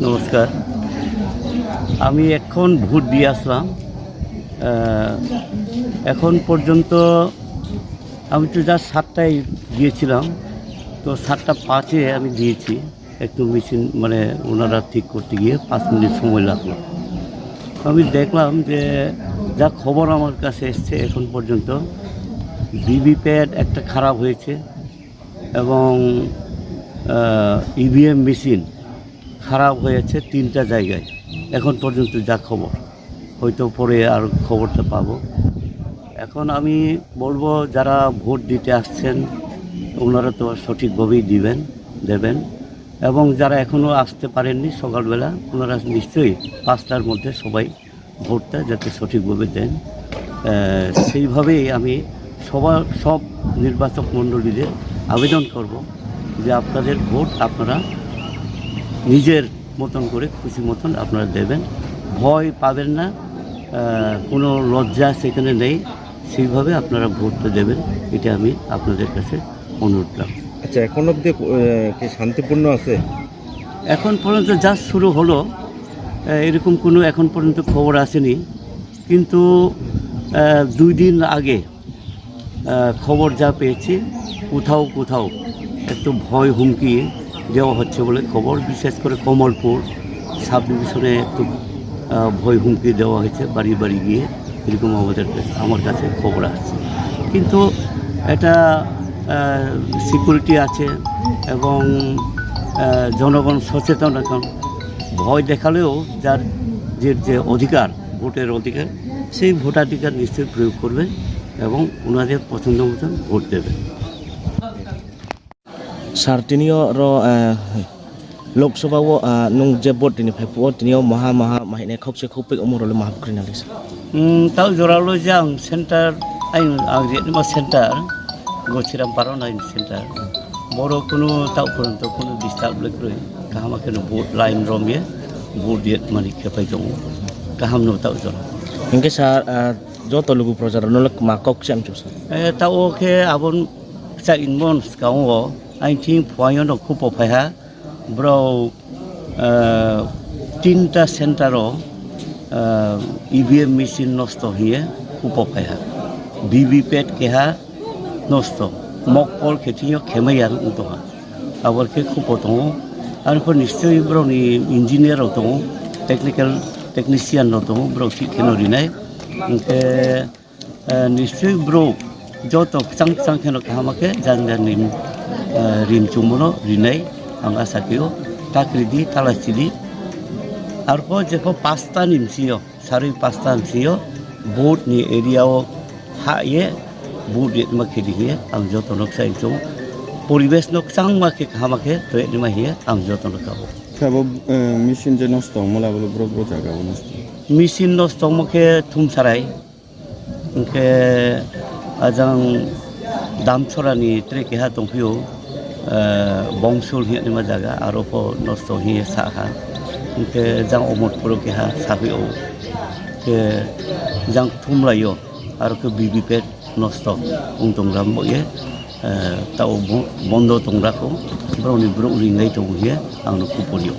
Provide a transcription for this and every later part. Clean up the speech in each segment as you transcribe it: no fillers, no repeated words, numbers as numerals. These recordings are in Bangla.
নমস্কার, আমি এখন ভোট দিয়ে আসলাম। এখন পর্যন্ত আমি তো যা 7টায় গিয়েছিলাম, তো 7:05 আমি দিয়েছি। একটু মেশিন মানে ওনারা ঠিক করতে গিয়ে 5 মিনিট সময় লাগলো। আমি দেখলাম যে যা খবর আমার কাছে এসছে এখন পর্যন্ত ভিভিপ্যাট একটা খারাপ হয়েছে এবং ইভিএম মেশিন খারাপ হয়েছে 3টা জায়গায়। এখন পর্যন্ত যা খবর, হয়তো পরে আর খবরটা পাবো। এখন আমি বলবো যারা ভোট দিতে আসছেন ওনারা তো সঠিকভাবেই দেবেন এবং যারা এখনও আসতে পারেননি সকালবেলা ওনারা নিশ্চয়ই 5টার মধ্যে সবাই ভোটটা যাতে সঠিকভাবে দেন, সেইভাবেই আমি সব নির্বাচক মণ্ডলীদের আবেদন করব যে আপনাদের ভোট আপনারা নিজের মতন করে খুশি মতন আপনারা দেবেন, ভয় পাবেন না, কোনো লজ্জা সেখানে নেই, সেইভাবে আপনারা ভোটটা দেবেন। এটা আমি আপনাদের কাছে অনুরোধ রাখব। আচ্ছা, এখন অবধি কি শান্তিপূর্ণ আছে? এখন পর্যন্ত যা শুরু হলো এরকম কোনো এখন পর্যন্ত খবর আসেনি, কিন্তু 2 দিন আগে খবর যা পেয়েছি কোথাও একটু ভয় হুমকি দেওয়া হচ্ছে বলে খবর, বিশেষ করে কমলপুর সাব ডিভিশনে একটু ভয় হুমকি দেওয়া হয়েছে বাড়ি বাড়ি গিয়ে, এরকম আমার কাছে খবর আসছে। কিন্তু এটা সিকিউরিটি আছে এবং জনগণ সচেতন। এখন ভয় দেখালেও যার যে অধিকার, ভোটের অধিকার, সেই ভোটাধিকার নিশ্চয়ই প্রয়োগ করবে এবং ওনাদের পছন্দ মতন ভোট দেবে। Sartinio ro Lok Sabha wo nung je bot ini phepo tinio maha mahine khokse khopik umur le mahab krinalis তাও জোরালো যাং সেন্টার আইন আগে সেন্টার গছিরাম পারন আইন সেন্টার বড় কোনো তাও পর্যন্ত কোনো ডিস্টার্ব লেখরই কাহামা কেন ভোট লাইন রমিয়ে ভোট দিয়ে মানে খেপাই দङ কাহাম নো তাও জোরা hingke sar joto lugu projar nolak ma kokse am chus তাও ওকে আবন চা ইনবন কাও আইন থিং ফয়ন খুব ফাইহা ব্রো 3টা সেন্টারও ইভিএম মেশিন নষ্ট হয়ে খুব ফাইহা ভিভিপ্যাট কেহা নষ্ট মকপল খেতিও খেমাই আর দহা আবারকে খুব দङ আর নিশ্চয়ই ব্রনি ইঞ্জিনিয়ারও দङ টেকনিশিয়ানও দङ ব্রো ঠিকেন রিনাই নিশ্চয়ই ব্রো যত চাং খেন কাহামাকে জানজানি রিম চুমনো রিনাই आं आसा खालामो ताक्रिदि तालाचिदि आरो जेखौ 5टा निमसियो 5:30 निमसियो भोटनि एरियाव हाये भोट माखेदिहे आं जतन खालामो परिवेश नक चांमाखे खामाखे तो एनिमाहिए आं जतन खालामो साबो मेसिन जे नष्ट मलाबो ब्रो जागाबो नष्ट मेसिन नष्ट मखे थुमसाराय ओंखे आजां दामछरानि ट्रेकेहा दंफियो बंशुल हिमा जागा आरो नष्ट हिए साहा इनके जां अमरपुर के हा साबिओ के जां थुमलायो आरो के ভিভিপ্যাট नष्ट उंतंग्राम बये ताव बन्द तंग्राखौ ब्रौनि ब्रौ रिंनाय दंहिए आंनो कुपरियो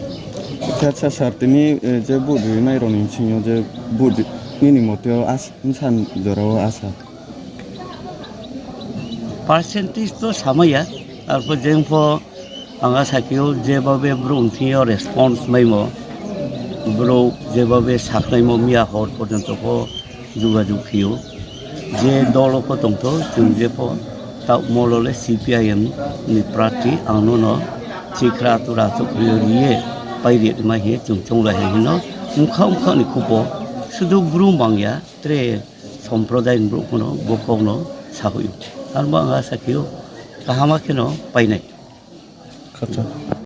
आच्छा सारतिनि जे बुदि नायरनि सिङाव जे बुदि नि मते सान जराव आसा पार्सेन्टेज तो सामाया आरो जोंफो आंहा साखियाव जेबाबे ब्रौथियाव रेसपन्स माइमो ब्रौ जेबाबे साख्लाइमो मिया हर पर्यन्तखौ जुगाजुग खियो जे दलखौ दंथ जों जेफो ताव मलले CPIM नि प्रार्थी आंनो न चिख्रा तुरा तुरिये pairi mahi chungchong la hino umkha ni kupo sudu buru mangya tre সম্প্রদায় কোনো বকনো সাহই আর বাংলা সাকিও কাহামা কেন পাই নাই আচ্ছা